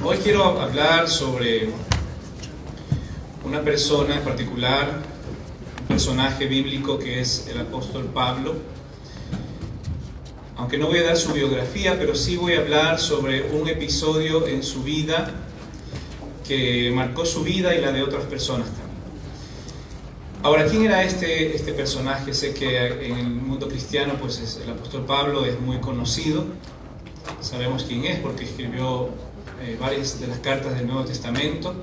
Hoy quiero hablar sobre una persona en particular, un personaje bíblico que es el apóstol Pablo. Aunque no voy a dar su biografía, pero sí voy a hablar sobre un episodio en su vida que marcó su vida y la de otras personas también. Ahora, ¿quién era este personaje? Sé que en el mundo cristiano, pues el apóstol Pablo es muy conocido. Sabemos quién es porque escribió varias de las cartas del Nuevo Testamento.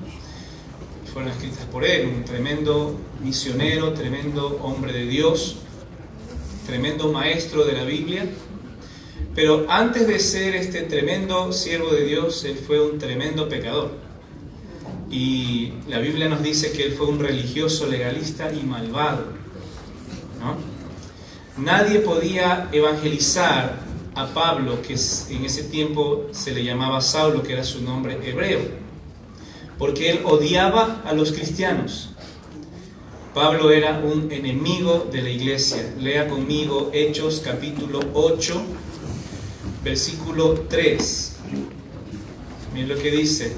Fueron escritas por él, un tremendo misionero, tremendo hombre de Dios, tremendo maestro de la Biblia. Pero antes de ser este tremendo siervo de Dios, él fue un tremendo pecador. Y la Biblia nos dice que él fue un religioso legalista y malvado, ¿no? Nadie podía evangelizar a Pablo, que en ese tiempo se le llamaba Saulo, que era su nombre hebreo, porque él odiaba a los cristianos. Pablo era un enemigo de la iglesia. Lea conmigo Hechos capítulo 8, versículo 3. Miren lo que dice.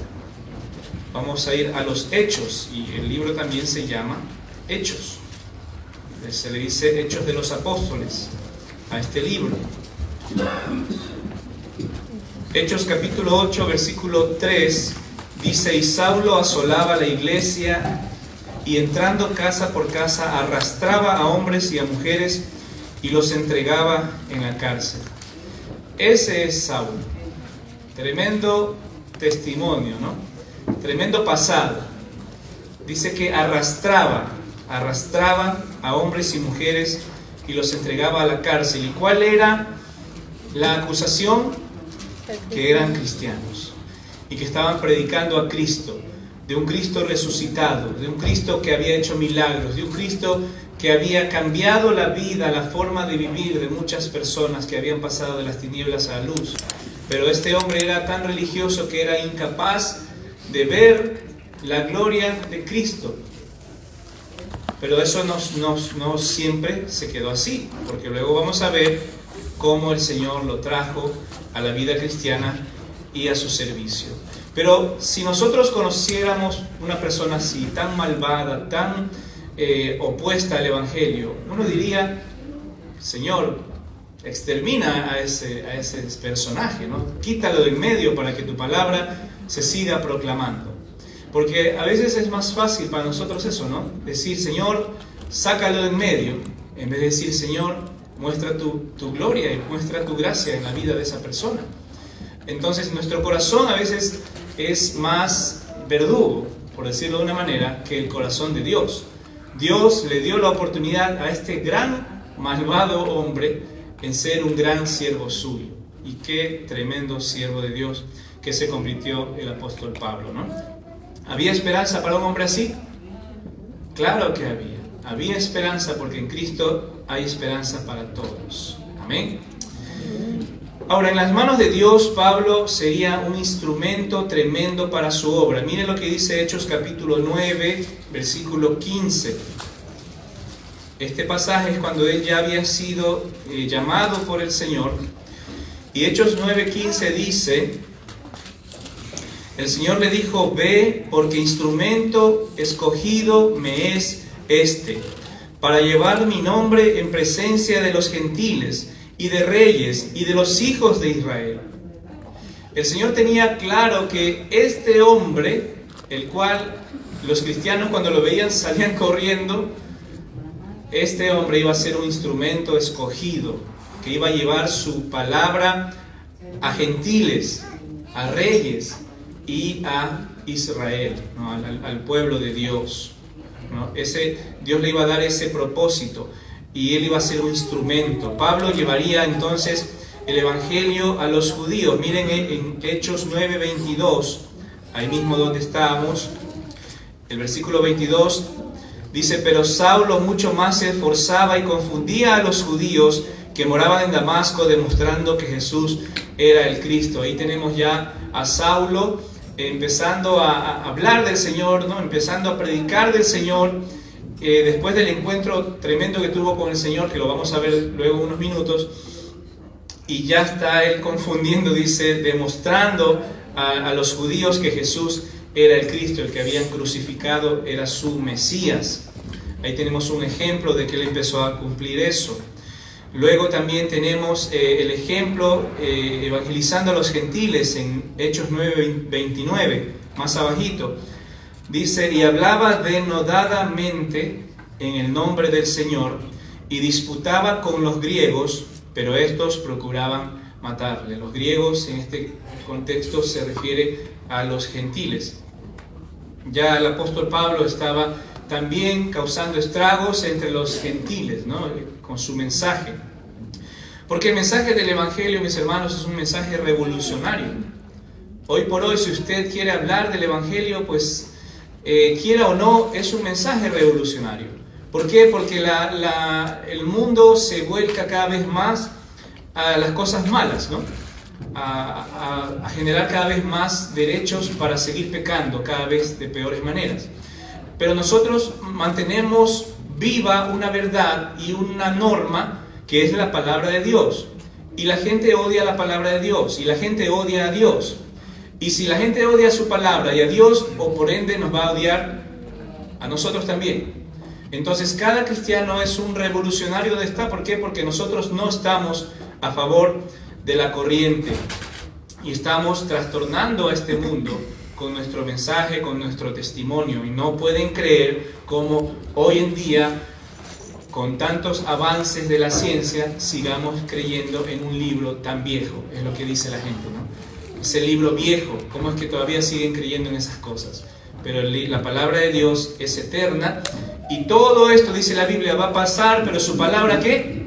Vamos a ir a los Hechos, y el libro también se llama Hechos. Se le dice Hechos de los Apóstoles a este libro. Hechos capítulo 8, versículo 3, dice: Y Saulo asolaba la iglesia, y entrando casa por casa arrastraba a hombres y a mujeres y los entregaba en la cárcel. Ese es Saulo. Tremendo testimonio, ¿no? Tremendo pasado. Dice que arrastraba a hombres y mujeres y los entregaba a la cárcel. ¿Y cuál era la acusación? Que eran cristianos y que estaban predicando a Cristo, de un Cristo resucitado, de un Cristo que había hecho milagros, de un Cristo que había cambiado la vida, la forma de vivir de muchas personas que habían pasado de las tinieblas a la luz. Pero este hombre era tan religioso que era incapaz de ver la gloria de Cristo. Pero eso no siempre se quedó así, porque luego vamos a ver cómo el Señor lo trajo a la vida cristiana y a su servicio. Pero si nosotros conociéramos una persona así, tan malvada, tan opuesta al Evangelio, uno diría: Señor, extermina a ese personaje, ¿no? Quítalo de en medio para que tu palabra se siga proclamando. Porque a veces es más fácil para nosotros eso, ¿no? Decir: Señor, sácalo de en medio, en vez de decir: Señor, muestra tu gloria y muestra tu gracia en la vida de esa persona. Entonces nuestro corazón a veces es más verdugo, por decirlo de una manera, que el corazón de Dios. Dios le dio la oportunidad a este gran malvado hombre en ser un gran siervo suyo. Y qué tremendo siervo de Dios que se convirtió el apóstol Pablo, ¿no? ¿Había esperanza para un hombre así? Claro que había. Había esperanza, porque en Cristo hay esperanza para todos. Amén. Ahora, en las manos de Dios, Pablo sería un instrumento tremendo para su obra. Miren lo que dice Hechos capítulo 9, versículo 15. Este pasaje es cuando él ya había sido llamado por el Señor. Y Hechos 9:15 dice: El Señor le dijo: Ve, porque instrumento escogido me es este, para llevar mi nombre en presencia de los gentiles y de reyes y de los hijos de Israel. El Señor tenía claro que este hombre, el cual los cristianos cuando lo veían salían corriendo, este hombre iba a ser un instrumento escogido, que iba a llevar su palabra a gentiles, a reyes y a Israel, ¿no? al pueblo de Dios, ¿no? Dios le iba a dar ese propósito y él iba a ser un instrumento. Pablo llevaría entonces el evangelio a los judíos. Miren en Hechos 9:22, ahí mismo donde estábamos, el versículo 22 dice: Pero Saulo mucho más se esforzaba y confundía a los judíos que moraban en Damasco, demostrando que Jesús era el Cristo. Ahí tenemos ya a Saulo empezando a hablar del Señor, ¿no? Empezando a predicar del Señor, después del encuentro tremendo que tuvo con el Señor, que lo vamos a ver luego en unos minutos. Y ya está él confundiendo, dice, demostrando a los judíos que Jesús era el Cristo, el que habían crucificado, era su Mesías. Ahí tenemos un ejemplo de que él empezó a cumplir eso. Luego también tenemos el ejemplo evangelizando a los gentiles en Hechos 9:29, más abajito. Dice, y hablaba denodadamente en el nombre del Señor y disputaba con los griegos, pero estos procuraban matarle. Los griegos en este contexto se refiere a los gentiles. Ya el apóstol Pablo estaba también causando estragos entre los gentiles, ¿no? Con su mensaje. Porque el mensaje del Evangelio, mis hermanos, es un mensaje revolucionario. Hoy por hoy, si usted quiere hablar del Evangelio, pues quiera o no, es un mensaje revolucionario. ¿Por qué? Porque el mundo se vuelca cada vez más a las cosas malas, ¿no? A generar cada vez más derechos para seguir pecando, cada vez de peores maneras. Pero nosotros mantenemos viva una verdad y una norma que es la palabra de Dios. Y la gente odia la palabra de Dios, y la gente odia a Dios. Y si la gente odia su palabra y a Dios, o por ende nos va a odiar a nosotros también. Entonces cada cristiano es un revolucionario de esta. ¿Por qué? Porque nosotros no estamos a favor de la corriente y estamos trastornando a este mundo con nuestro mensaje, con nuestro testimonio, y no pueden creer cómo hoy en día, con tantos avances de la ciencia, sigamos creyendo en un libro tan viejo. Es lo que dice la gente, ¿no? Ese libro viejo, ¿cómo es que todavía siguen creyendo en esas cosas? Pero la palabra de Dios es eterna, y todo esto, dice la Biblia, va a pasar, pero su palabra, ¿qué?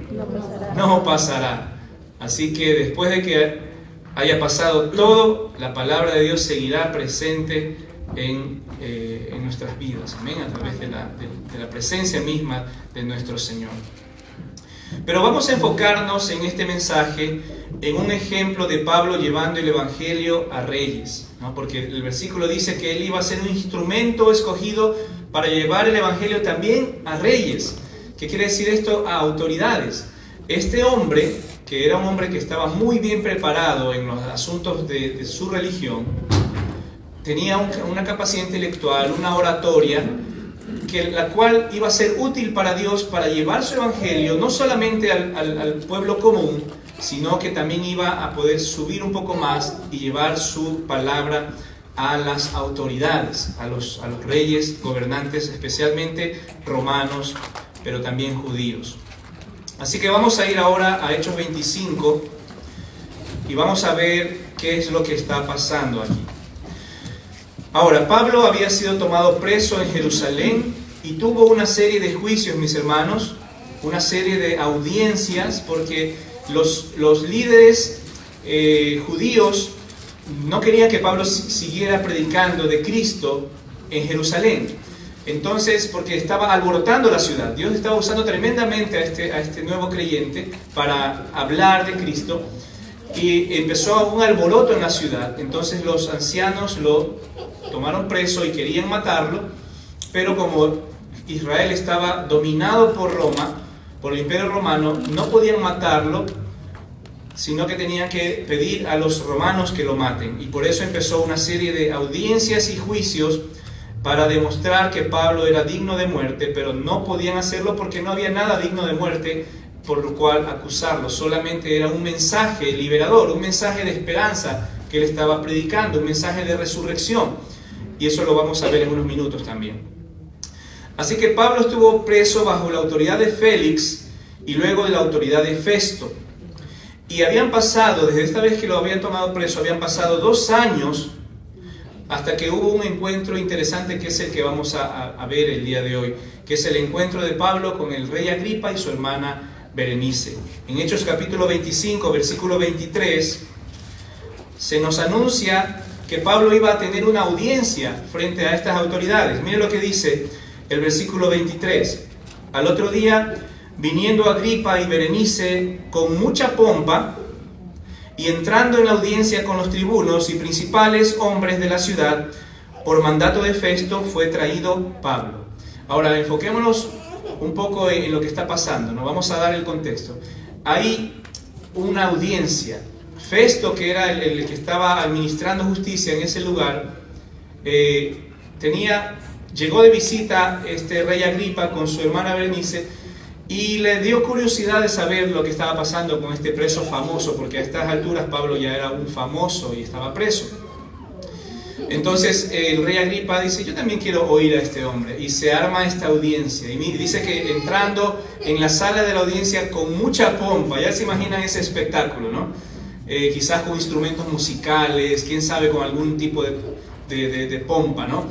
No pasará. Así que después de que haya pasado todo, la palabra de Dios seguirá presente en nuestras vidas, amén, a través de la presencia misma de nuestro Señor. Pero vamos a enfocarnos en este mensaje en un ejemplo de Pablo llevando el Evangelio a reyes, ¿no? Porque el versículo dice que él iba a ser un instrumento escogido para llevar el Evangelio también a reyes. ¿Qué quiere decir esto? A autoridades. Este hombre, que era un hombre que estaba muy bien preparado en los asuntos de su religión, tenía una capacidad intelectual, una oratoria, la cual iba a ser útil para Dios para llevar su evangelio no solamente al pueblo común, sino que también iba a poder subir un poco más y llevar su palabra a las autoridades, a los reyes, gobernantes, especialmente romanos, pero también judíos. Así que vamos a ir ahora a Hechos 25 y vamos a ver qué es lo que está pasando aquí. Ahora, Pablo había sido tomado preso en Jerusalén y tuvo una serie de juicios, mis hermanos, una serie de audiencias, porque los líderes judíos no querían que Pablo siguiera predicando de Cristo en Jerusalén. Entonces, porque estaba alborotando la ciudad, Dios estaba usando tremendamente a este nuevo creyente para hablar de Cristo, y empezó un alboroto en la ciudad. Entonces los ancianos lo tomaron preso y querían matarlo, pero como Israel estaba dominado por Roma, por el Imperio Romano, no podían matarlo, sino que tenían que pedir a los romanos que lo maten. Y por eso empezó una serie de audiencias y juicios para demostrar que Pablo era digno de muerte, pero no podían hacerlo porque no había nada digno de muerte por lo cual acusarlo. Solamente era un mensaje liberador, un mensaje de esperanza que él estaba predicando, un mensaje de resurrección. Y eso lo vamos a ver en unos minutos también. Así que Pablo estuvo preso bajo la autoridad de Félix y luego de la autoridad de Festo. Y habían pasado, desde esta vez que lo habían tomado preso, habían pasado 2 años hasta que hubo un encuentro interesante que es el que vamos a ver el día de hoy, que es el encuentro de Pablo con el rey Agripa y su hermana Berenice. En Hechos capítulo 25, versículo 23, se nos anuncia que Pablo iba a tener una audiencia frente a estas autoridades. Miren lo que dice el versículo 23. Al otro día, viniendo Agripa y Berenice con mucha pompa, y entrando en la audiencia con los tribunos y principales hombres de la ciudad, por mandato de Festo fue traído Pablo. Ahora enfoquémonos un poco en lo que está pasando, nos vamos a dar el contexto. Hay una audiencia, Festo, que era el que estaba administrando justicia en ese lugar, llegó de visita este rey Agripa con su hermana Berenice y le dio curiosidad de saber lo que estaba pasando con este preso famoso, porque a estas alturas Pablo ya era un famoso y estaba preso. Entonces el rey Agripa dice: yo también quiero oír a este hombre, y se arma esta audiencia, y dice que entrando en la sala de la audiencia con mucha pompa, ya se imaginan ese espectáculo, ¿no? Quizás con instrumentos musicales, quién sabe, con algún tipo de pompa, ¿no?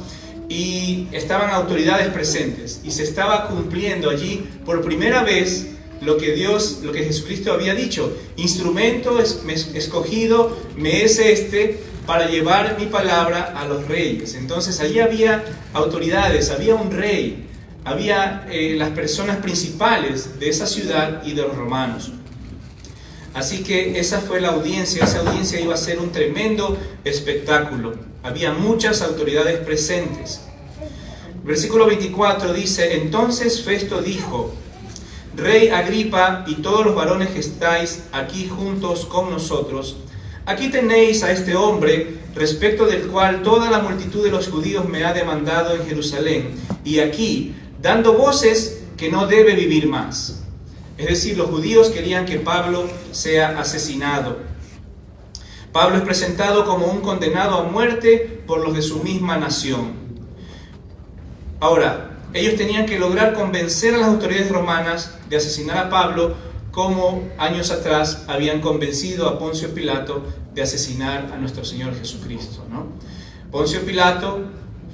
Y estaban autoridades presentes, y se estaba cumpliendo allí por primera vez lo que Jesucristo había dicho: instrumento escogido me es este para llevar mi palabra a los reyes. Entonces allí había autoridades, había un rey, había las personas principales de esa ciudad y de los romanos. Así que esa fue la audiencia. Esa audiencia iba a ser un tremendo espectáculo. Había muchas autoridades presentes. Versículo 24 dice: entonces Festo dijo: Rey Agripa y todos los varones que estáis aquí juntos con nosotros, aquí tenéis a este hombre, respecto del cual toda la multitud de los judíos me ha demandado en Jerusalén, y aquí, dando voces que no debe vivir más. Es decir, los judíos querían que Pablo sea asesinado. Pablo es presentado como un condenado a muerte por los de su misma nación. Ahora, ellos tenían que lograr convencer a las autoridades romanas de asesinar a Pablo, como años atrás habían convencido a Poncio Pilato de asesinar a nuestro Señor Jesucristo, ¿no? Poncio Pilato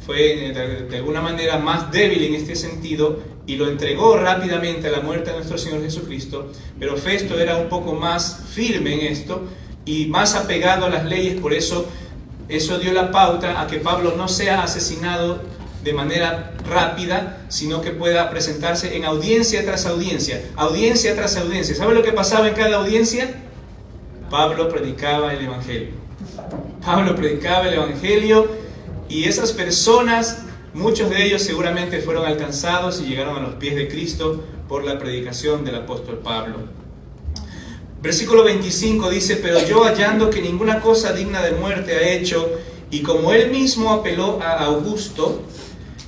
fue de alguna manera más débil en este sentido y lo entregó rápidamente a la muerte de nuestro Señor Jesucristo, pero Festo era un poco más firme en esto y más apegado a las leyes. Por eso dio la pauta a que Pablo no sea asesinado de manera rápida, sino que pueda presentarse en audiencia tras audiencia, audiencia tras audiencia. ¿Sabe lo que pasaba en cada audiencia? Pablo predicaba el Evangelio. Pablo predicaba el Evangelio, y esas personas, muchos de ellos seguramente fueron alcanzados y llegaron a los pies de Cristo por la predicación del apóstol Pablo. Versículo 25 dice: pero yo, hallando que ninguna cosa digna de muerte ha hecho, y como él mismo apeló a Augusto,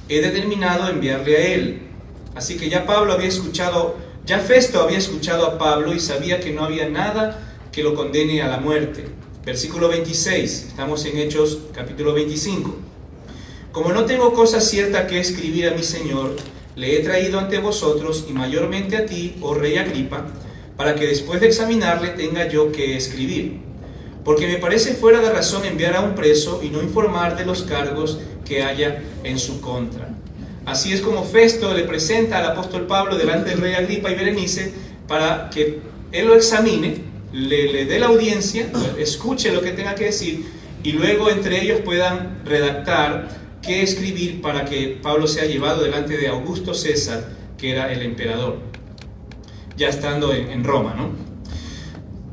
he determinado enviarle a él. Así que ya Festo había escuchado a Pablo y sabía que no había nada que lo condene a la muerte. Versículo 26, estamos en Hechos capítulo 25. Como no tengo cosa cierta que escribir a mi Señor, le he traído ante vosotros, y mayormente a ti, oh rey Agripa, para que después de examinarle tenga yo que escribir. Porque me parece fuera de razón enviar a un preso y no informar de los cargos que haya en su contra. Así es como Festo le presenta al apóstol Pablo delante del rey Agripa y Berenice para que él lo examine, le dé la audiencia, escuche lo que tenga que decir, y luego entre ellos puedan redactar qué escribir para que Pablo sea llevado delante de Augusto César, que era el emperador, ya estando en Roma, ¿no?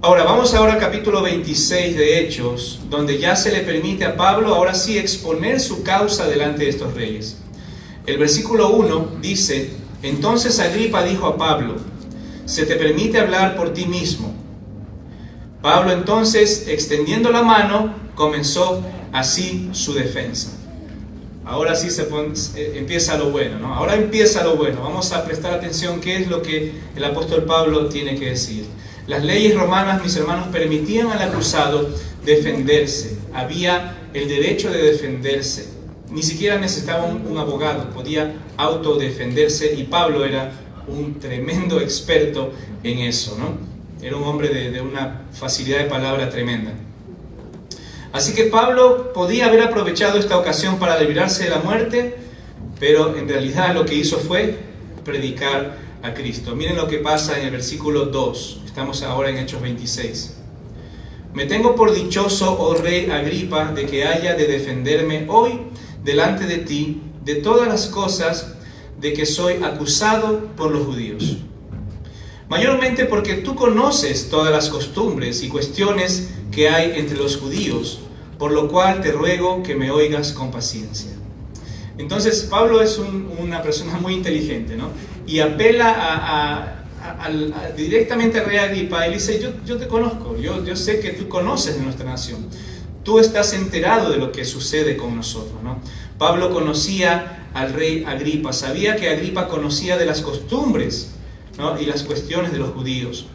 Ahora, vamos al capítulo 26 de Hechos, donde ya se le permite a Pablo, ahora sí, exponer su causa delante de estos reyes. El versículo 1 dice: entonces Agripa dijo a Pablo: se te permite hablar por ti mismo. Pablo entonces, extendiendo la mano, comenzó así su defensa. Ahora sí empieza lo bueno, ¿no? Ahora empieza lo bueno. Vamos a prestar atención qué es lo que el apóstol Pablo tiene que decir. Las leyes romanas, mis hermanos, permitían al acusado defenderse. Había el derecho de defenderse. Ni siquiera necesitaba un abogado, podía autodefenderse, y Pablo era un tremendo experto en eso, ¿no? Era un hombre de una facilidad de palabra tremenda. Así que Pablo podía haber aprovechado esta ocasión para librarse de la muerte, pero en realidad lo que hizo fue predicar a Cristo. Miren lo que pasa en el versículo 2. Estamos ahora en Hechos 26. Me tengo por dichoso, oh rey Agripa, de que haya de defenderme hoy delante de ti de todas las cosas de que soy acusado por los judíos. Mayormente porque tú conoces todas las costumbres y cuestiones que hay entre los judíos, por lo cual te ruego que me oigas con paciencia. Entonces Pablo es una persona muy inteligente, ¿no? Y apela directamente al rey Agripa y le dice, yo te conozco, yo sé que tú conoces de nuestra nación. Tú estás enterado de lo que sucede con nosotros, ¿no? Pablo conocía al rey Agripa, sabía que Agripa conocía de las costumbres, ¿no? Y las cuestiones de los judíos.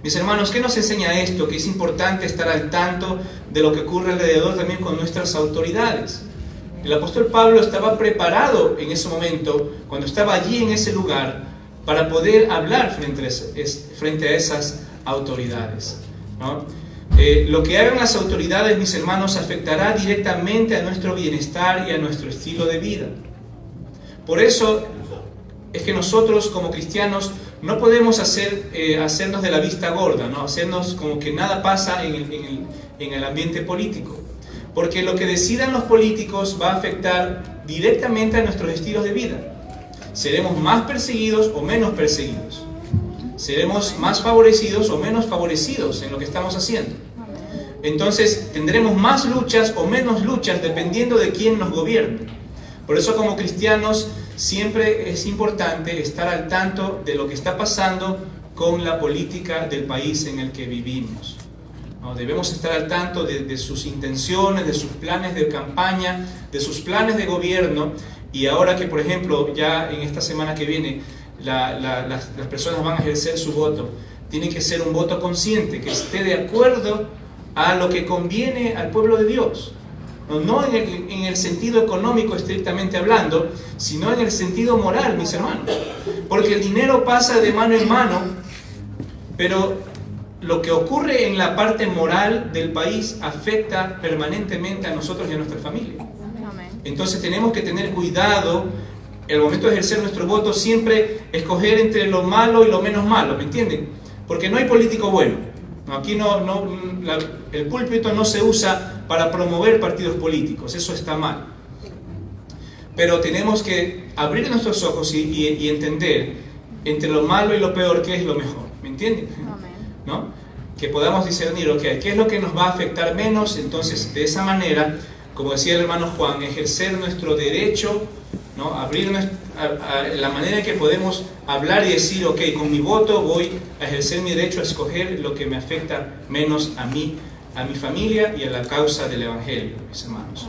Mis hermanos, ¿qué nos enseña esto? Que es importante estar al tanto de lo que ocurre alrededor también con nuestras autoridades. El apóstol Pablo estaba preparado en ese momento, cuando estaba allí en ese lugar, para poder hablar frente a esas autoridades, ¿no? Lo que hagan las autoridades, mis hermanos, afectará directamente a nuestro bienestar y a nuestro estilo de vida. Por eso es que nosotros como cristianos no podemos hacernos de la vista gorda, ¿no? Hacernos como que nada pasa en el ambiente político. Porque lo que decidan los políticos va a afectar directamente a nuestros estilos de vida. Seremos más perseguidos o menos perseguidos. Seremos más favorecidos o menos favorecidos en lo que estamos haciendo. Entonces tendremos más luchas o menos luchas dependiendo de quién nos gobierne. Por eso como cristianos siempre es importante estar al tanto de lo que está pasando con la política del país en el que vivimos, ¿no? Debemos estar al tanto de sus intenciones, de sus planes de campaña, de sus planes de gobierno. Y ahora que, por ejemplo, ya en esta semana que viene las personas van a ejercer su voto, tiene que ser un voto consciente, que esté de acuerdo a lo que conviene al pueblo de Dios. No en el sentido económico estrictamente hablando, sino en el sentido moral, mis hermanos. Porque el dinero pasa de mano en mano, pero lo que ocurre en la parte moral del país afecta permanentemente a nosotros y a nuestra familia. Entonces tenemos que tener cuidado el momento de ejercer nuestro voto, siempre escoger entre lo malo y lo menos malo, ¿me entienden? Porque no hay político bueno. Aquí el púlpito no se usa para promover partidos políticos, eso está mal. Pero tenemos que abrir nuestros ojos y entender entre lo malo y lo peor qué es lo mejor, ¿me entienden? ¿No? Que podamos discernir, ok, ¿qué es lo que nos va a afectar menos? Entonces, de esa manera, como decía el hermano Juan, ejercer nuestro derecho, ¿no? Abrir la manera en que podemos hablar y decir, ok, con mi voto voy a ejercer mi derecho a escoger lo que me afecta menos a mí, a mi familia y a la causa del Evangelio, mis hermanos.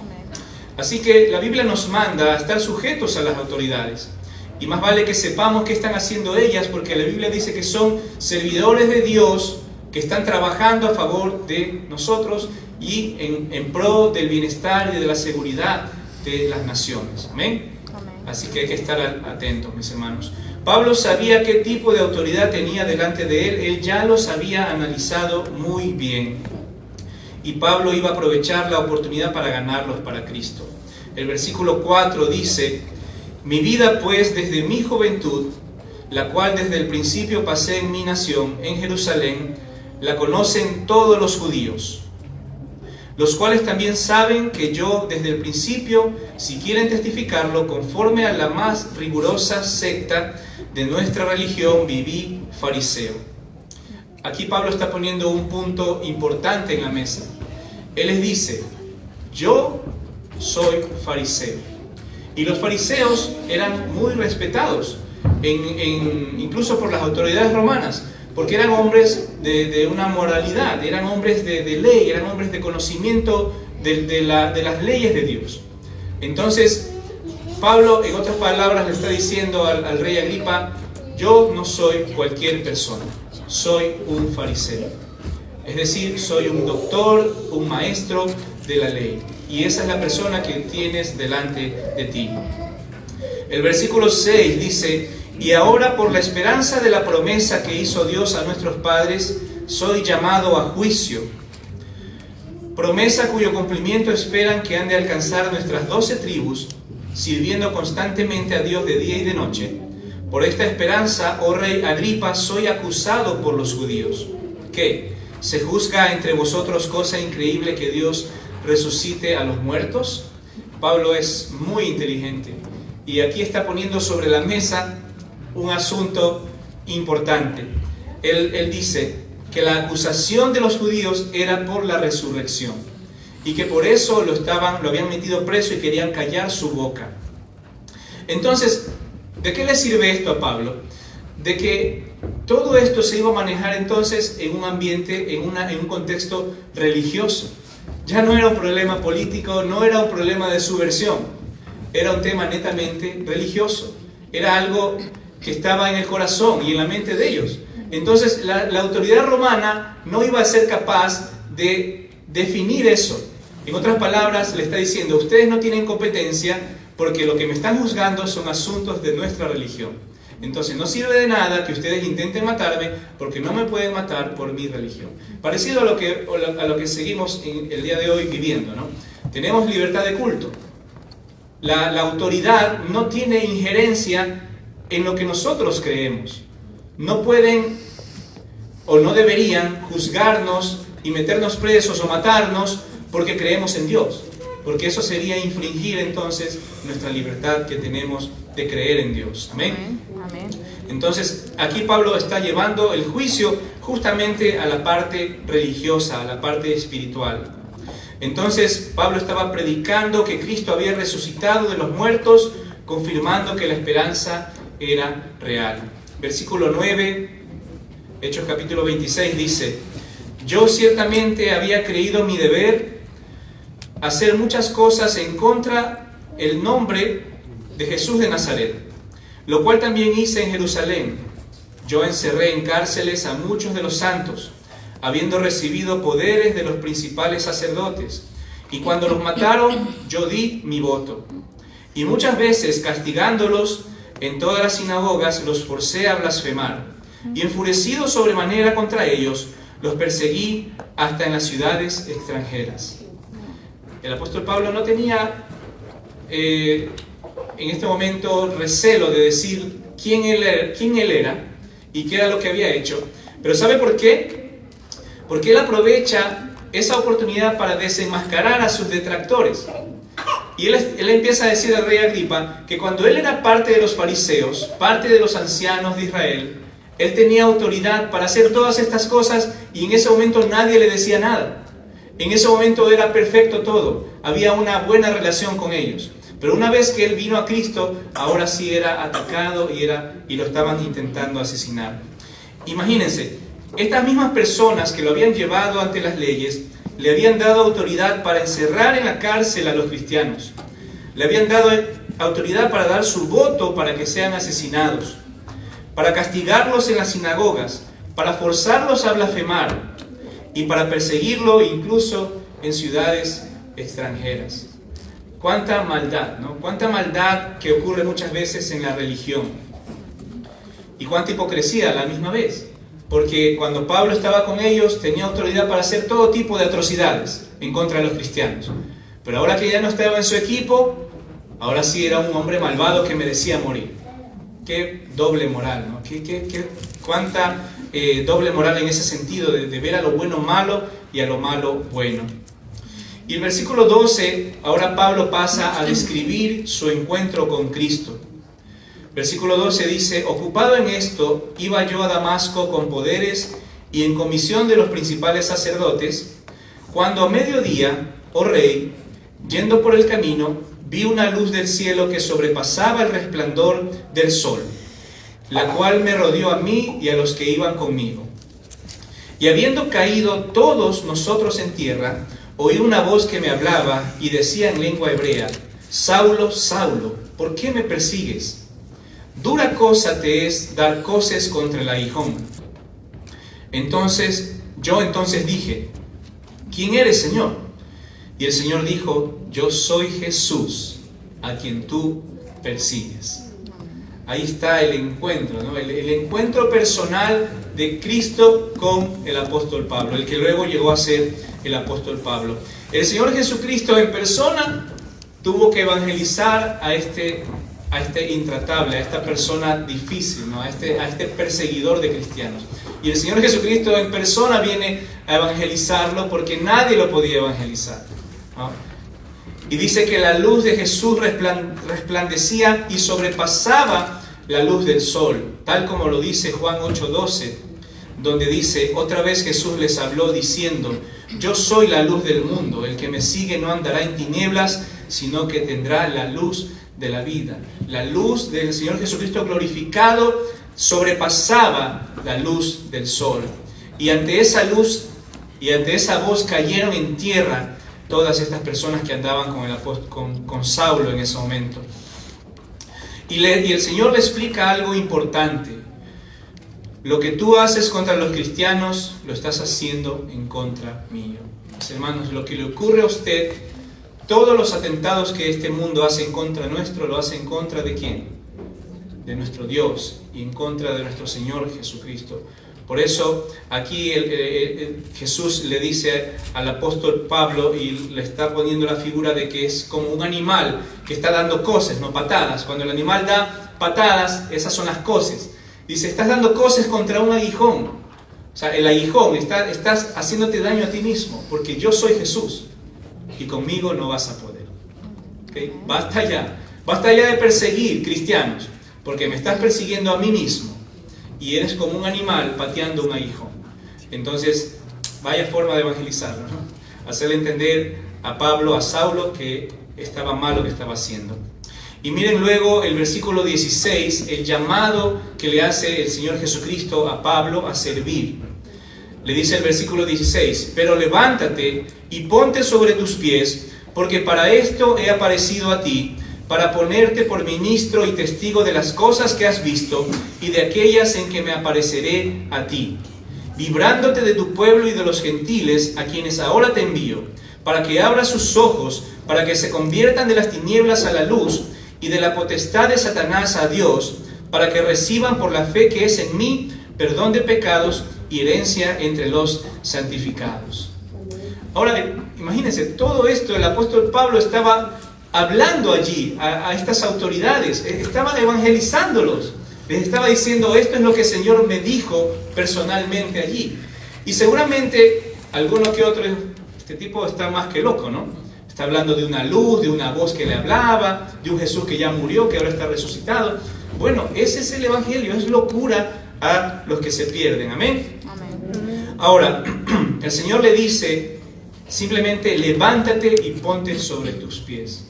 Así que la Biblia nos manda a estar sujetos a las autoridades. Y más vale que sepamos qué están haciendo ellas, porque la Biblia dice que son servidores de Dios que están trabajando a favor de nosotros y en pro del bienestar y de la seguridad de las naciones. Amén. Así que hay que estar atentos, mis hermanos. Pablo sabía qué tipo de autoridad tenía delante de él ya los había analizado muy bien. Y Pablo iba a aprovechar la oportunidad para ganarlos para Cristo. El versículo 4 dice, mi vida pues desde mi juventud, la cual desde el principio pasé en mi nación, en Jerusalén, la conocen todos los judíos, los cuales también saben que yo desde el principio, si quieren testificarlo, conforme a la más rigurosa secta de nuestra religión, viví fariseo. Aquí Pablo está poniendo un punto importante en la mesa. Él les dice, yo soy fariseo. Y los fariseos eran muy respetados, incluso por las autoridades romanas, porque eran hombres de una moralidad, eran hombres de ley, eran hombres de conocimiento de las leyes de Dios. Entonces, Pablo, en otras palabras, le está diciendo al rey Agripa, yo no soy cualquier persona, soy un fariseo. Es decir, soy un doctor, un maestro de la ley. Y esa es la persona que tienes delante de ti. El versículo 6 dice, y ahora por la esperanza de la promesa que hizo Dios a nuestros padres, soy llamado a juicio. Promesa cuyo cumplimiento esperan que han de alcanzar nuestras 12 tribus, sirviendo constantemente a Dios de día y de noche. Por esta esperanza, oh rey Agripa, soy acusado por los judíos. ¿Qué? ¿Se juzga entre vosotros cosa increíble que Dios resucite a los muertos? Pablo es muy inteligente y aquí está poniendo sobre la mesa un asunto importante. Él dice que la acusación de los judíos era por la resurrección y que por eso lo habían metido preso y querían callar su boca. Entonces, ¿de qué le sirve esto a Pablo? De que todo esto se iba a manejar entonces en un ambiente, en un contexto religioso. Ya no era un problema político, no era un problema de subversión, era un tema netamente religioso. Era algo que estaba en el corazón y en la mente de ellos. Entonces la autoridad romana no iba a ser capaz de definir eso. En otras palabras, le está diciendo, ustedes no tienen competencia porque lo que me están juzgando son asuntos de nuestra religión. Entonces no sirve de nada que ustedes intenten matarme porque no me pueden matar por mi religión. Parecido a lo que seguimos en el día de hoy viviendo, ¿no? Tenemos libertad de culto. La autoridad no tiene injerencia en lo que nosotros creemos. No pueden o no deberían juzgarnos y meternos presos o matarnos porque creemos en Dios. Porque eso sería infringir entonces nuestra libertad que tenemos de creer en Dios. Amén. Amén. Entonces aquí Pablo está llevando el juicio justamente a la parte religiosa, a la parte espiritual. Entonces Pablo estaba predicando que Cristo había resucitado de los muertos, confirmando que la esperanza era real. Versículo 9, Hechos capítulo 26 dice: yo ciertamente había creído mi deber hacer muchas cosas en contra el nombre de Jesús de Nazaret, lo cual también hice en Jerusalén. Yo encerré en cárceles a muchos de los santos, habiendo recibido poderes de los principales sacerdotes, y cuando los mataron, yo di mi voto. Y muchas veces, castigándolos en todas las sinagogas, los forcé a blasfemar, y enfurecido sobremanera contra ellos, los perseguí hasta en las ciudades extranjeras. El apóstol Pablo no tenía en este momento recelo de decir quién él era y qué era lo que había hecho. Pero ¿sabe por qué? Porque él aprovecha esa oportunidad para desenmascarar a sus detractores. Y él empieza a decir al rey Agripa que cuando él era parte de los fariseos, parte de los ancianos de Israel, él tenía autoridad para hacer todas estas cosas y en ese momento nadie le decía nada. En ese momento era perfecto todo, había una buena relación con ellos. Pero una vez que él vino a Cristo, ahora sí era atacado y lo estaban intentando asesinar. Imagínense, estas mismas personas que lo habían llevado ante las leyes, le habían dado autoridad para encerrar en la cárcel a los cristianos. Le habían dado autoridad para dar su voto para que sean asesinados, para castigarlos en las sinagogas, para forzarlos a blasfemar y para perseguirlo incluso en ciudades extranjeras. Cuánta maldad, ¿no? Cuánta maldad que ocurre muchas veces en la religión. Y cuánta hipocresía a la misma vez. Porque cuando Pablo estaba con ellos tenía autoridad para hacer todo tipo de atrocidades en contra de los cristianos. Pero ahora que ya no estaba en su equipo, ahora sí era un hombre malvado que merecía morir. Qué doble moral, ¿no? Cuánta doble moral en ese sentido de ver a lo bueno malo y a lo malo bueno. Y el versículo 12, ahora Pablo pasa a describir su encuentro con Cristo. Versículo 12 dice: ocupado en esto, iba yo a Damasco con poderes y en comisión de los principales sacerdotes, cuando a mediodía, oh rey, yendo por el camino, vi una luz del cielo que sobrepasaba el resplandor del sol, la cual me rodeó a mí y a los que iban conmigo. Y habiendo caído todos nosotros en tierra, oí una voz que me hablaba y decía en lengua hebrea: Saulo, Saulo, ¿por qué me persigues? Dura cosa te es dar coces contra el aguijón. Yo entonces dije: ¿quién eres, Señor? Y el Señor dijo: yo soy Jesús, a quien tú persigues. Ahí está el encuentro, ¿no? El encuentro personal de Cristo con el apóstol Pablo, el que luego llegó a ser el apóstol Pablo. El Señor Jesucristo en persona tuvo que evangelizar a este intratable, a esta persona difícil, ¿no? a este perseguidor de cristianos. Y el Señor Jesucristo en persona viene a evangelizarlo porque nadie lo podía evangelizar, ¿no? Y dice que la luz de Jesús resplandecía y sobrepasaba la luz del sol, tal como lo dice Juan 8:12, donde dice: otra vez Jesús les habló diciendo: yo soy la luz del mundo, el que me sigue no andará en tinieblas, sino que tendrá la luz de la vida. La luz del Señor Jesucristo glorificado sobrepasaba la luz del sol. Y ante esa luz y ante esa voz cayeron en tierra todas estas personas que andaban con Saulo en ese momento. Y el Señor le explica algo importante. Lo que tú haces contra los cristianos, lo estás haciendo en contra mío. Mis hermanos, lo que le ocurre a usted, todos los atentados que este mundo hace en contra nuestro, lo hace en contra ¿de quién? De nuestro Dios y en contra de nuestro Señor Jesucristo. Por eso aquí Jesús le dice al apóstol Pablo y le está poniendo la figura de que es como un animal que está dando coces, no patadas. Cuando el animal da patadas, esas son las coces. Dice, estás dando coces contra un aguijón. O sea, el aguijón, estás haciéndote daño a ti mismo, porque yo soy Jesús y conmigo no vas a poder. ¿Okay? Basta ya de perseguir cristianos, porque me estás persiguiendo a mí mismo. Y eres como un animal pateando un aguijón. Entonces, vaya forma de evangelizarlo, ¿no? Hacerle entender a Pablo, a Saulo, que estaba mal lo que estaba haciendo. Y miren luego el versículo 16, el llamado que le hace el Señor Jesucristo a Pablo a servir. Le dice el versículo 16, pero levántate y ponte sobre tus pies, porque para esto he aparecido a ti, para ponerte por ministro y testigo de las cosas que has visto y de aquellas en que me apareceré a ti, librándote de tu pueblo y de los gentiles a quienes ahora te envío, para que abras sus ojos, para que se conviertan de las tinieblas a la luz y de la potestad de Satanás a Dios, para que reciban por la fe que es en mí perdón de pecados y herencia entre los santificados. Ahora, imagínense, todo esto el apóstol Pablo estaba hablando allí a estas autoridades, estaba evangelizándolos, les estaba diciendo, esto es lo que el Señor me dijo personalmente allí. Y seguramente alguno que otro, este tipo está más que loco, ¿no? Está hablando de una luz, de una voz que le hablaba, de un Jesús que ya murió, que ahora está resucitado. Bueno, ese es el evangelio, es locura a los que se pierden. Amén. Amén. Ahora, el Señor le dice simplemente, levántate y ponte sobre tus pies.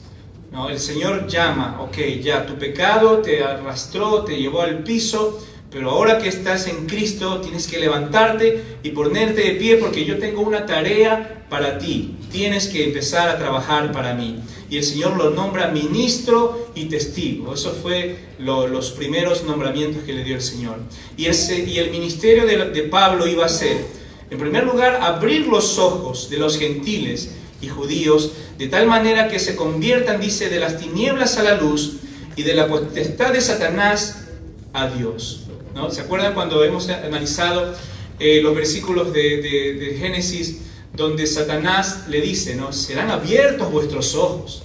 No, el Señor llama, ok, ya tu pecado te arrastró, te llevó al piso, pero ahora que estás en Cristo tienes que levantarte y ponerte de pie porque yo tengo una tarea para ti. Tienes que empezar a trabajar para mí. Y el Señor lo nombra ministro y testigo. Eso fue los primeros nombramientos que le dio el Señor. Y el ministerio de Pablo iba a ser, en primer lugar, abrir los ojos de los gentiles y judíos, de tal manera que se conviertan, dice, de las tinieblas a la luz y de la potestad de Satanás a Dios, ¿no? ¿Se acuerdan cuando hemos analizado los versículos de Génesis, donde Satanás le dice, ¿no? Serán abiertos vuestros ojos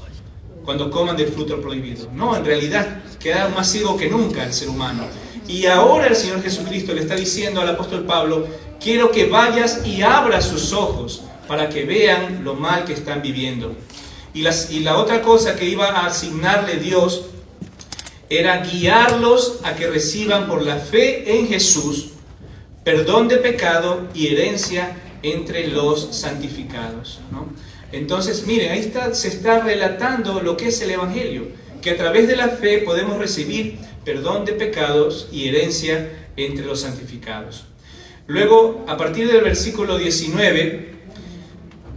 cuando coman del fruto prohibido? No, en realidad queda más ciego que nunca el ser humano. Y ahora el Señor Jesucristo le está diciendo al apóstol Pablo, quiero que vayas y abras sus ojos para que vean lo mal que están viviendo. Y la otra cosa que iba a asignarle Dios era guiarlos a que reciban por la fe en Jesús perdón de pecado y herencia entre los santificados, ¿no? Entonces, miren, ahí se está relatando lo que es el Evangelio, que a través de la fe podemos recibir perdón de pecados y herencia entre los santificados. Luego, a partir del versículo 19,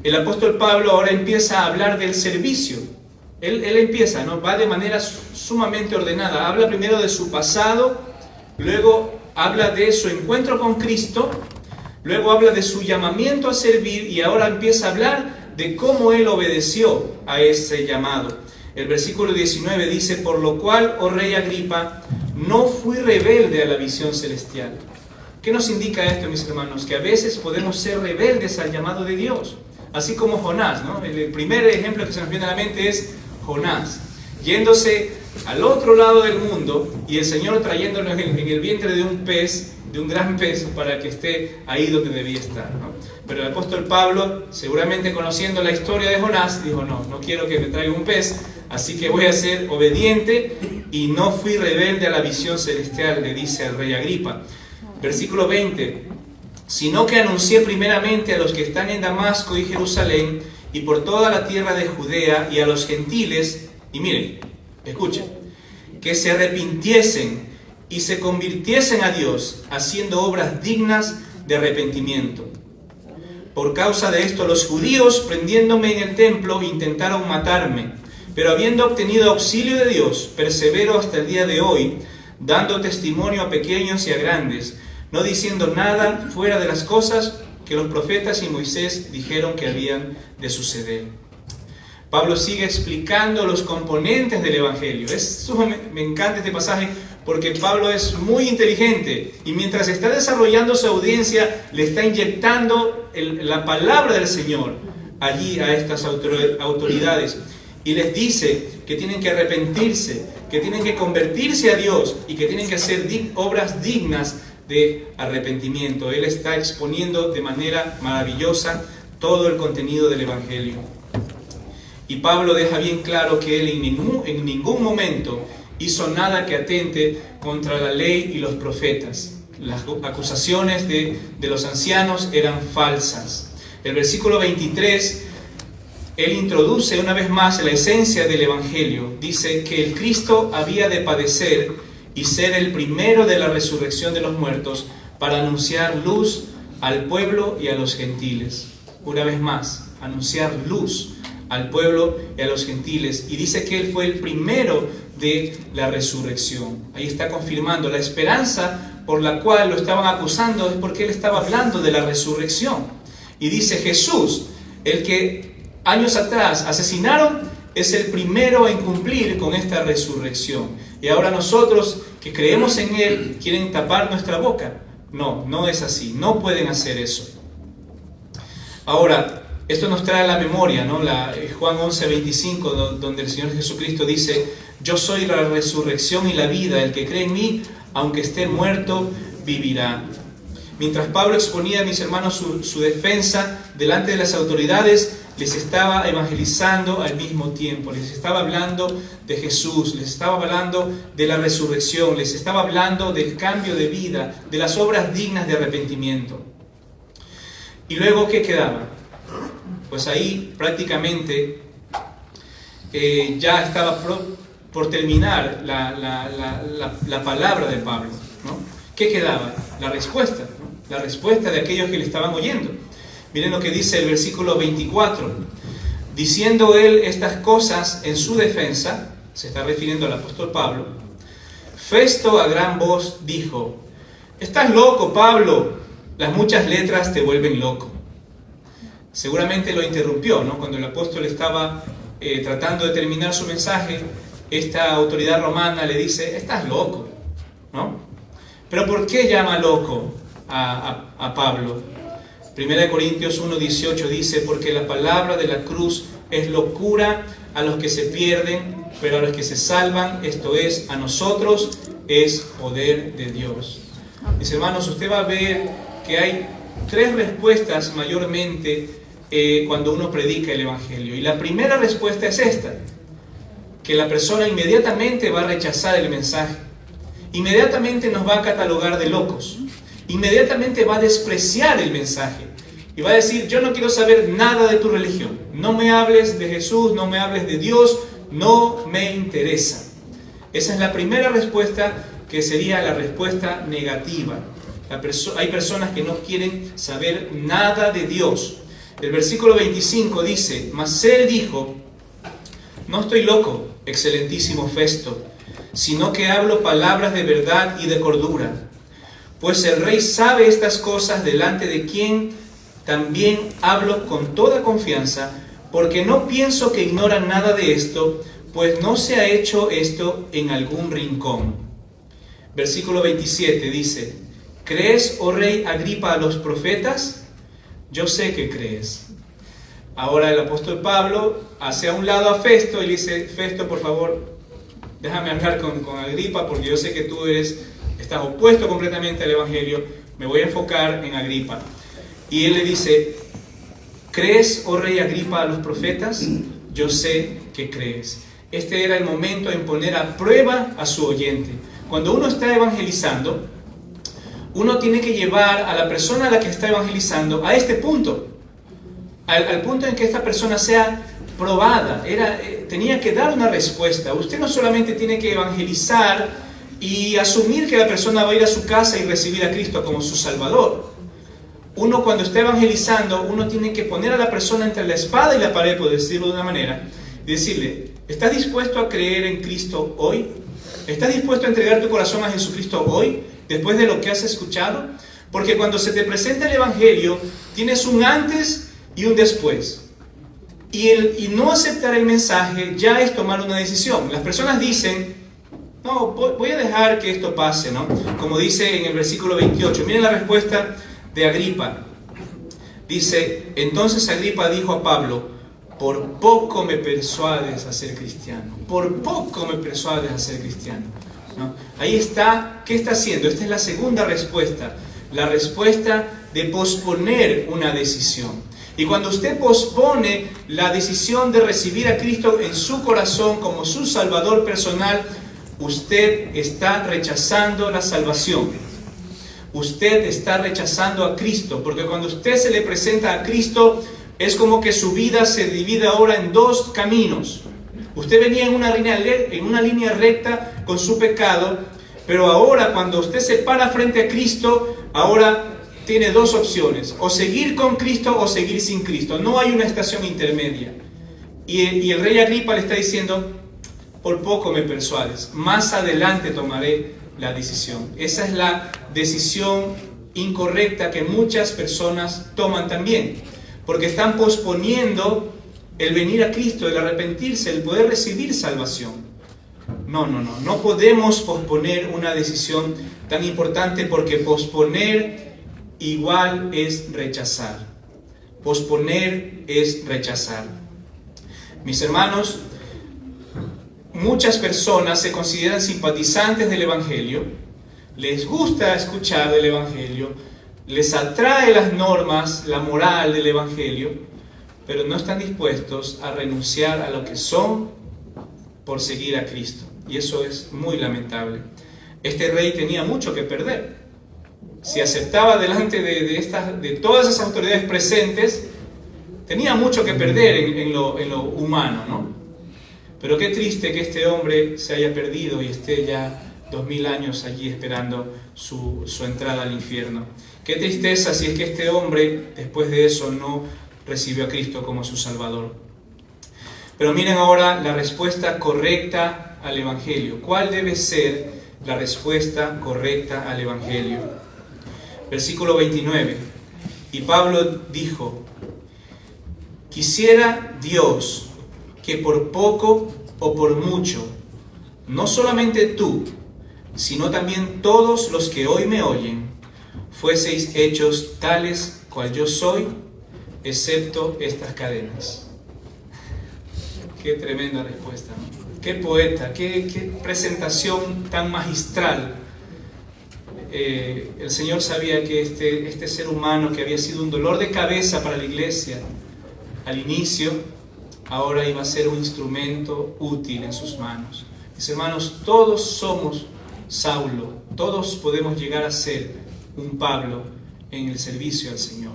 el apóstol Pablo ahora empieza a hablar del servicio. Él empieza, ¿no? Va de manera sumamente ordenada. Habla primero de su pasado, luego habla de su encuentro con Cristo, luego habla de su llamamiento a servir y ahora empieza a hablar de cómo él obedeció a ese llamado. El versículo 19 dice, por lo cual, oh rey Agripa, no fui rebelde a la visión celestial. ¿Qué nos indica esto, mis hermanos? Que a veces podemos ser rebeldes al llamado de Dios. Así como Jonás, ¿no? El primer ejemplo que se nos viene a la mente es Jonás, yéndose al otro lado del mundo y el Señor trayéndolo en el vientre de un pez, de un gran pez, para que esté ahí donde debía estar, ¿no? Pero el apóstol Pablo, seguramente conociendo la historia de Jonás, dijo, no quiero que me traiga un pez, así que voy a ser obediente y no fui rebelde a la visión celestial, le dice al rey Agripa. Versículo 20, sino que anuncié primeramente a los que están en Damasco y Jerusalén y por toda la tierra de Judea y a los gentiles, y miren, escuchen, que se arrepintiesen y se convirtiesen a Dios, haciendo obras dignas de arrepentimiento. Por causa de esto, los judíos, prendiéndome en el templo, intentaron matarme, pero habiendo obtenido auxilio de Dios, persevero hasta el día de hoy, dando testimonio a pequeños y a grandes, no diciendo nada fuera de las cosas que los profetas y Moisés dijeron que habían de suceder. Pablo sigue explicando los componentes del Evangelio. Me encanta este pasaje porque Pablo es muy inteligente y mientras está desarrollando su audiencia, le está inyectando la palabra del Señor allí a estas autoridades y les dice que tienen que arrepentirse, que tienen que convertirse a Dios y que tienen que hacer obras dignas de arrepentimiento. Él está exponiendo de manera maravillosa todo el contenido del Evangelio. Y Pablo deja bien claro que él en ningún momento hizo nada que atente contra la ley y los profetas. Las acusaciones de los ancianos eran falsas. El versículo 23, él introduce una vez más la esencia del Evangelio. Dice que el Cristo había de padecer y ser el primero de la resurrección de los muertos para anunciar luz al pueblo y a los gentiles. Una vez más, anunciar luz al pueblo y a los gentiles. Y dice que él fue el primero de la resurrección. Ahí está confirmando la esperanza por la cual lo estaban acusando, es porque él estaba hablando de la resurrección. Y dice Jesús, el que años atrás asesinaron, es el primero en cumplir con esta resurrección. Y ahora nosotros que creemos en él, quieren tapar nuestra boca. No, no es así, no pueden hacer eso. Ahora, esto nos trae a la memoria, ¿no? Juan 11:25, donde el Señor Jesucristo dice: yo soy la resurrección y la vida, el que cree en mí, aunque esté muerto, vivirá. Mientras Pablo exponía, mis hermanos, su defensa delante de las autoridades, les estaba evangelizando al mismo tiempo, les estaba hablando de Jesús, les estaba hablando de la resurrección, les estaba hablando del cambio de vida, de las obras dignas de arrepentimiento. Y luego, ¿qué quedaba? Pues ahí prácticamente ya estaba por terminar la palabra de Pablo, ¿no? ¿Qué quedaba? La respuesta, ¿no? La respuesta de aquellos que le estaban oyendo. Miren lo que dice el versículo 24. Diciendo él estas cosas en su defensa, se está refiriendo al apóstol Pablo, Festo a gran voz dijo: estás loco, Pablo, las muchas letras te vuelven loco. Seguramente lo interrumpió, ¿no? Cuando el apóstol estaba tratando de terminar su mensaje, esta autoridad romana le dice: estás loco, ¿no? Pero ¿por qué llama loco a Pablo? 1 Corintios 1:18 dice: porque la palabra de la cruz es locura a los que se pierden, pero a los que se salvan, esto es, a nosotros, es poder de Dios. Mis hermanos, usted va a ver que hay tres respuestas mayormente cuando uno predica el Evangelio. Y la primera respuesta es esta: que la persona inmediatamente va a rechazar el mensaje, inmediatamente nos va a catalogar de locos, inmediatamente va a despreciar el mensaje y va a decir: yo no quiero saber nada de tu religión, no me hables de Jesús, no me hables de Dios, no me interesa. Esa es la primera respuesta, que sería la respuesta negativa. Hay personas que no quieren saber nada de Dios. El versículo 25 dice: mas él dijo: no estoy loco, excelentísimo Festo, sino que hablo palabras de verdad y de cordura. Pues el rey sabe estas cosas, delante de quien también hablo con toda confianza, porque no pienso que ignoran nada de esto, pues no se ha hecho esto en algún rincón. Versículo 27 dice: ¿crees, oh rey Agripa, a los profetas? Yo sé que crees. Ahora el apóstol Pablo hace a un lado a Festo y le dice: Festo, por favor, déjame hablar con Agripa, porque yo sé que tú estás opuesto completamente al Evangelio, me voy a enfocar en Agripa. Y él le dice: ¿crees, oh rey Agripa, a los profetas? Yo sé que crees. Este era el momento en poner a prueba a su oyente. Cuando uno está evangelizando, uno tiene que llevar a la persona a la que está evangelizando a este punto, al punto en que esta persona sea probada. Tenía que dar una respuesta. Usted no solamente tiene que evangelizar y asumir que la persona va a ir a su casa y recibir a Cristo como su Salvador. Uno, cuando está evangelizando, uno tiene que poner a la persona entre la espada y la pared, por decirlo de una manera, y decirle: ¿estás dispuesto a creer en Cristo hoy? ¿Estás dispuesto a entregar tu corazón a Jesucristo hoy, después de lo que has escuchado? Porque cuando se te presenta el Evangelio, tienes un antes y un después. Y no aceptar el mensaje ya es tomar una decisión. Las personas dicen: no, voy a dejar que esto pase, ¿no? Como dice en el versículo 28. Miren la respuesta de Agripa. Dice: entonces Agripa dijo a Pablo: por poco me persuades a ser cristiano. Por poco me persuades a ser cristiano, ¿no? Ahí está. ¿Qué está haciendo? Esta es la segunda respuesta. La respuesta de posponer una decisión. Y cuando usted pospone la decisión de recibir a Cristo en su corazón como su Salvador personal, usted está rechazando la salvación. Usted está rechazando a Cristo, porque cuando usted se le presenta a Cristo, es como que su vida se divide ahora en dos caminos. Usted venía en una línea recta con su pecado, pero ahora cuando usted se para frente a Cristo, ahora tiene dos opciones: o seguir con Cristo o seguir sin Cristo. No hay una estación intermedia. Y el rey Agripa le está diciendo: por poco me persuades, más adelante tomaré la decisión. Esa es la decisión incorrecta que muchas personas toman también, porque están posponiendo el venir a Cristo, el arrepentirse, el poder recibir salvación. No podemos posponer una decisión tan importante, porque posponer igual es rechazar. Posponer es rechazar. Mis hermanos, muchas personas se consideran simpatizantes del Evangelio, les gusta escuchar del Evangelio, les atrae las normas, la moral del Evangelio, pero no están dispuestos a renunciar a lo que son por seguir a Cristo. Y eso es muy lamentable. Este rey tenía mucho que perder. Si aceptaba delante de todas esas autoridades presentes, tenía mucho que perder en lo humano, ¿no? Pero qué triste que este hombre se haya perdido y esté ya 2000 años allí esperando su entrada al infierno. Qué tristeza si es que este hombre, después de eso, no recibió a Cristo como su Salvador. Pero miren ahora la respuesta correcta al Evangelio. ¿Cuál debe ser la respuesta correcta al Evangelio? Versículo 29. Y Pablo dijo: quisiera Dios que por poco o por mucho, no solamente tú, sino también todos los que hoy me oyen, fueseis hechos tales cual yo soy, excepto estas cadenas. Qué tremenda respuesta, ¿no? Qué poeta, qué presentación tan magistral. El Señor sabía que este ser humano, que había sido un dolor de cabeza para la iglesia al inicio, ahora iba a ser un instrumento útil en sus manos. Mis hermanos, todos somos Saulo, todos podemos llegar a ser un Pablo en el servicio al Señor.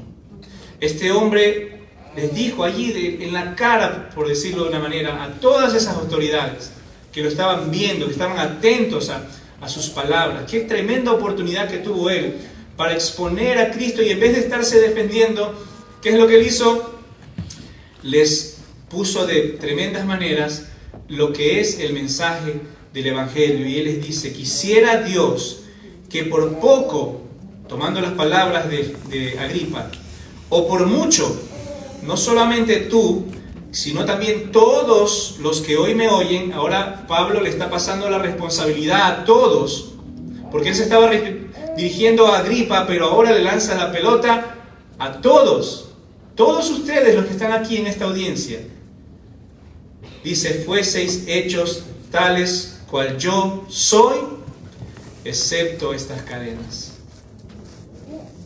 Este hombre les dijo allí en la cara, por decirlo de una manera, a todas esas autoridades que lo estaban viendo, que estaban atentos a sus palabras. Qué tremenda oportunidad que tuvo él para exponer a Cristo, y en vez de estarse defendiendo, ¿qué es lo que él hizo? Les puso de tremendas maneras lo que es el mensaje del Evangelio, y él les dice: quisiera Dios que por poco, tomando las palabras de Agripa, o por mucho, no solamente tú, sino también todos los que hoy me oyen. Ahora Pablo le está pasando la responsabilidad a todos, porque él se estaba dirigiendo a Agripa, pero ahora le lanza la pelota a todos ustedes los que están aquí en esta audiencia. Dice: fueseis hechos tales cual yo soy, excepto estas cadenas.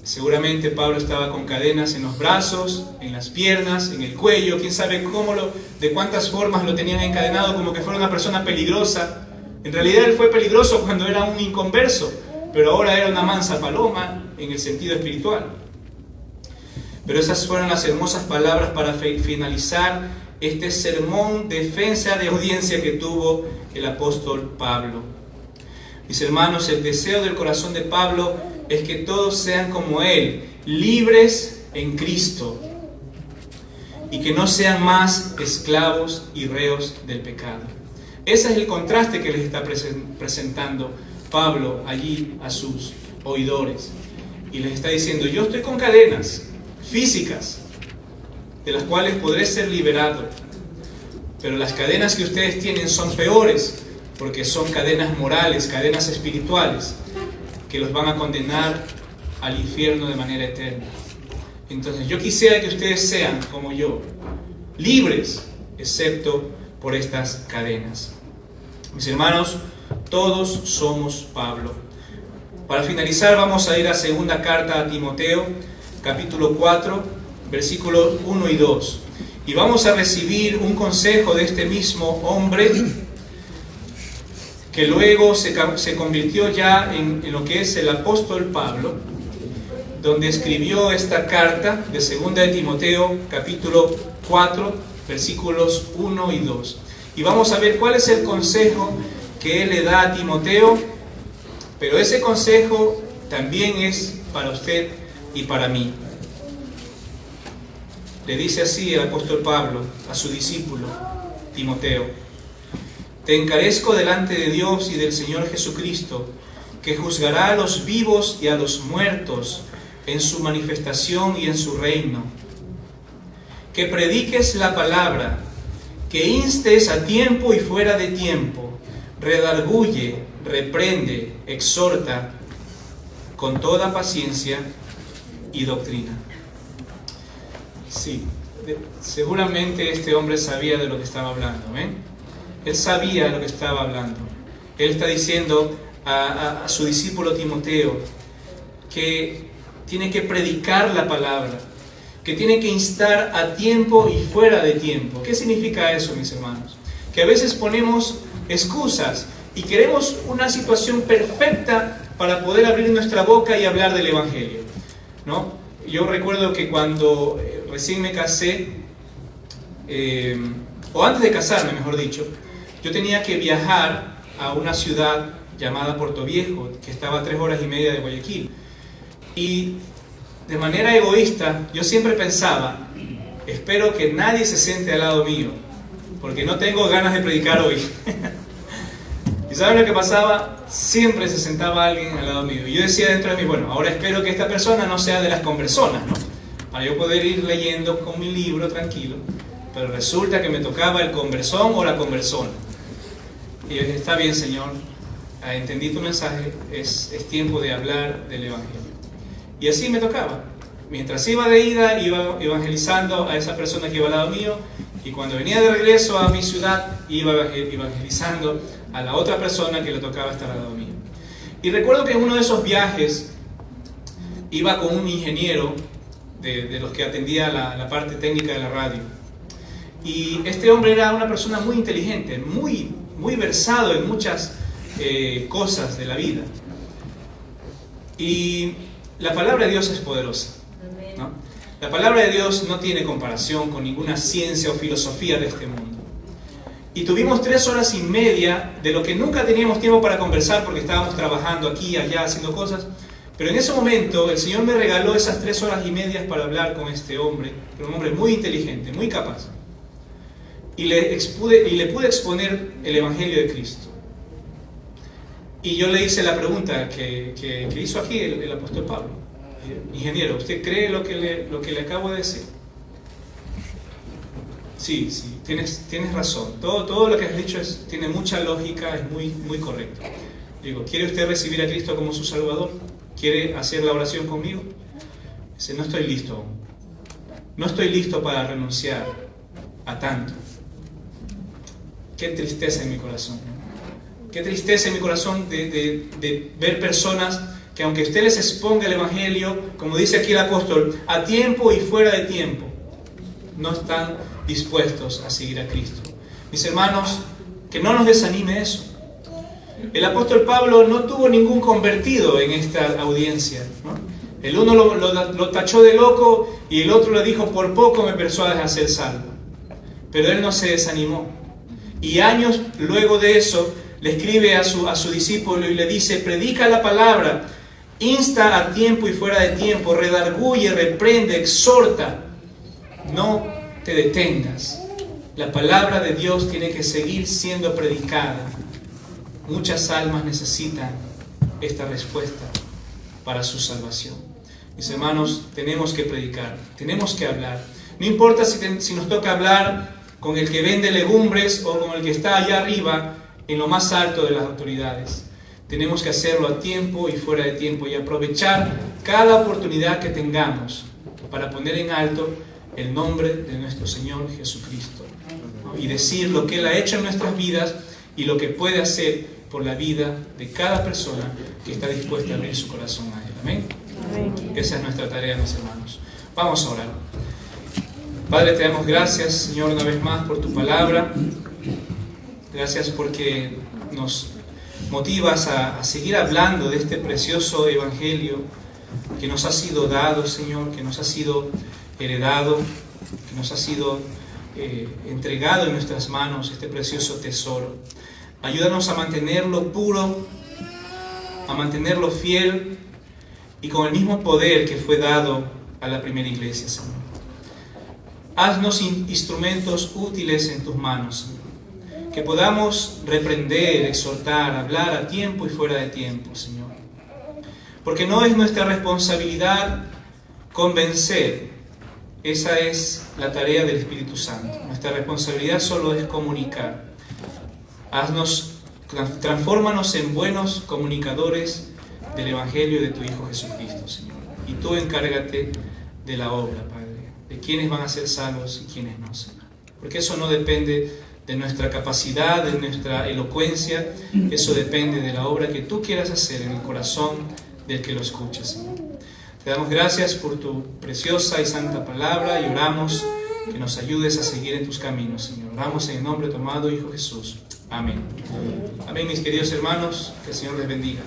Seguramente Pablo estaba con cadenas en los brazos, en las piernas, en el cuello. Quién sabe de cuántas formas lo tenían encadenado, como que fuera una persona peligrosa. En realidad él fue peligroso cuando era un inconverso, pero ahora era una mansa paloma en el sentido espiritual. Pero esas fueron las hermosas palabras para finalizar este sermón defensa de audiencia que tuvo el apóstol Pablo. Mis hermanos, el deseo del corazón de Pablo es que todos sean como él, libres en Cristo, y que no sean más esclavos y reos del pecado. Ese es el contraste que les está presentando Pablo allí a sus oidores. Y les está diciendo, yo estoy con cadenas físicas, de las cuales podré ser liberado. Pero las cadenas que ustedes tienen son peores, porque son cadenas morales, cadenas espirituales, que los van a condenar al infierno de manera eterna. Entonces yo quisiera que ustedes sean como yo, libres, excepto por estas cadenas. Mis hermanos, todos somos Pablo. Para finalizar, vamos a ir a segunda carta a Timoteo, capítulo 4, versículos 1 y 2. Y vamos a recibir un consejo de este mismo hombre, que luego se convirtió ya en lo que es el apóstol Pablo, donde escribió esta carta de segunda de Timoteo, capítulo 4, versículos 1 y 2. Y vamos a ver cuál es el consejo que él le da a Timoteo, pero ese consejo también es para usted y para mí. Le dice así el apóstol Pablo a su discípulo Timoteo: te encarezco delante de Dios y del Señor Jesucristo, que juzgará a los vivos y a los muertos en su manifestación y en su reino. Que prediques la palabra, que instes a tiempo y fuera de tiempo, redarguye, reprende, exhorta con toda paciencia y doctrina. Sí, seguramente este hombre sabía de lo que estaba hablando, ¿eh? Él sabía de lo que estaba hablando. Él está diciendo a su discípulo Timoteo que tiene que predicar la palabra, que tiene que instar a tiempo y fuera de tiempo. ¿Qué significa eso, mis hermanos? Que a veces ponemos excusas y queremos una situación perfecta para poder abrir nuestra boca y hablar del Evangelio, ¿no? Yo recuerdo que cuando recién me casé, o antes de casarme, mejor dicho, yo tenía que viajar a una ciudad llamada Puerto Viejo, que estaba a 3 horas y media de Guayaquil. Y de manera egoísta, yo siempre pensaba, espero que nadie se siente al lado mío, porque no tengo ganas de predicar hoy. ¿Y saben lo que pasaba? Siempre se sentaba alguien al lado mío. Y yo decía dentro de mí, bueno, ahora espero que esta persona no sea de las conversonas, ¿no? Para yo poder ir leyendo con mi libro tranquilo. Pero resulta que me tocaba el conversón o la conversona. Y yo dije, está bien, Señor, entendí tu mensaje, es tiempo de hablar del Evangelio. Y así me tocaba. Mientras iba de ida, iba evangelizando a esa persona que iba al lado mío, y cuando venía de regreso a mi ciudad, iba evangelizando a la otra persona que le tocaba estar al lado mío. Y recuerdo que en uno de esos viajes iba con un ingeniero de los que atendía la parte técnica de la radio. Y este hombre era una persona muy inteligente, muy versado en muchas cosas de la vida. Y la palabra de Dios es poderosa, ¿no? La palabra de Dios no tiene comparación con ninguna ciencia o filosofía de este mundo. Y tuvimos 3 horas y media de lo que nunca teníamos tiempo para conversar porque estábamos trabajando aquí y allá haciendo cosas. Pero en ese momento el Señor me regaló esas 3 horas y media para hablar con este hombre, un hombre muy inteligente, muy capaz. Y le pude exponer el Evangelio de Cristo. Y yo le hice la pregunta que hizo aquí el apóstol Pablo: ingeniero, ¿usted cree lo que le acabo de decir? Sí, tienes razón. Todo lo que has dicho tiene mucha lógica, es muy correcto. Digo, ¿quiere usted recibir a Cristo como su Salvador? ¿Quiere hacer la oración conmigo? Dice, no estoy listo aún. No estoy listo para renunciar a tanto. Qué tristeza en mi corazón. Qué tristeza en mi corazón de ver personas que, aunque usted les exponga el Evangelio, como dice aquí el apóstol, a tiempo y fuera de tiempo, no están dispuestos a seguir a Cristo. Mis hermanos, que no nos desanime eso. El apóstol Pablo no tuvo ningún convertido en esta audiencia, ¿no? El uno lo tachó de loco y el otro le dijo, por poco me persuades a ser salvo. Pero él no se desanimó. Y años luego de eso le escribe a su discípulo y le dice: predica la palabra, insta a tiempo y fuera de tiempo, redarguye, reprende, exhorta. No te detengas. La palabra de Dios tiene que seguir siendo predicada. Muchas almas necesitan esta respuesta para su salvación. Mis hermanos, tenemos que predicar, tenemos que hablar. No importa si nos toca hablar con el que vende legumbres o con el que está allá arriba, en lo más alto de las autoridades. Tenemos que hacerlo a tiempo y fuera de tiempo y aprovechar cada oportunidad que tengamos para poner en alto el nombre de nuestro Señor Jesucristo, ¿no? Y decir lo que Él ha hecho en nuestras vidas y lo que puede hacer por la vida de cada persona que está dispuesta a abrir su corazón a Él. Amén. Amén. Esa es nuestra tarea, mis hermanos. Vamos a orar. Padre, te damos gracias, Señor, una vez más por tu palabra. Gracias porque nos motivas a seguir hablando de este precioso evangelio que nos ha sido dado, Señor, que nos ha sido heredado, que nos ha sido entregado en nuestras manos, este precioso tesoro. Ayúdanos a mantenerlo puro, a mantenerlo fiel y con el mismo poder que fue dado a la primera iglesia, Señor. Haznos instrumentos útiles en tus manos, Señor. Que podamos reprender, exhortar, hablar a tiempo y fuera de tiempo, Señor. Porque no es nuestra responsabilidad convencer. Esa es la tarea del Espíritu Santo. Nuestra responsabilidad solo es comunicar. Transfórmanos en buenos comunicadores del Evangelio de tu Hijo Jesucristo, Señor. Y tú encárgate de la obra, Padre, de quiénes van a ser salvos y quiénes no, Señor. Porque eso no depende de nuestra capacidad, de nuestra elocuencia. Eso depende de la obra que tú quieras hacer en el corazón del que lo escucha, Señor. Te damos gracias por tu preciosa y santa palabra y oramos que nos ayudes a seguir en tus caminos, Señor. Oramos en el nombre de tu amado Hijo Jesús. Amén. Amén, mis queridos hermanos. Que el Señor les bendiga.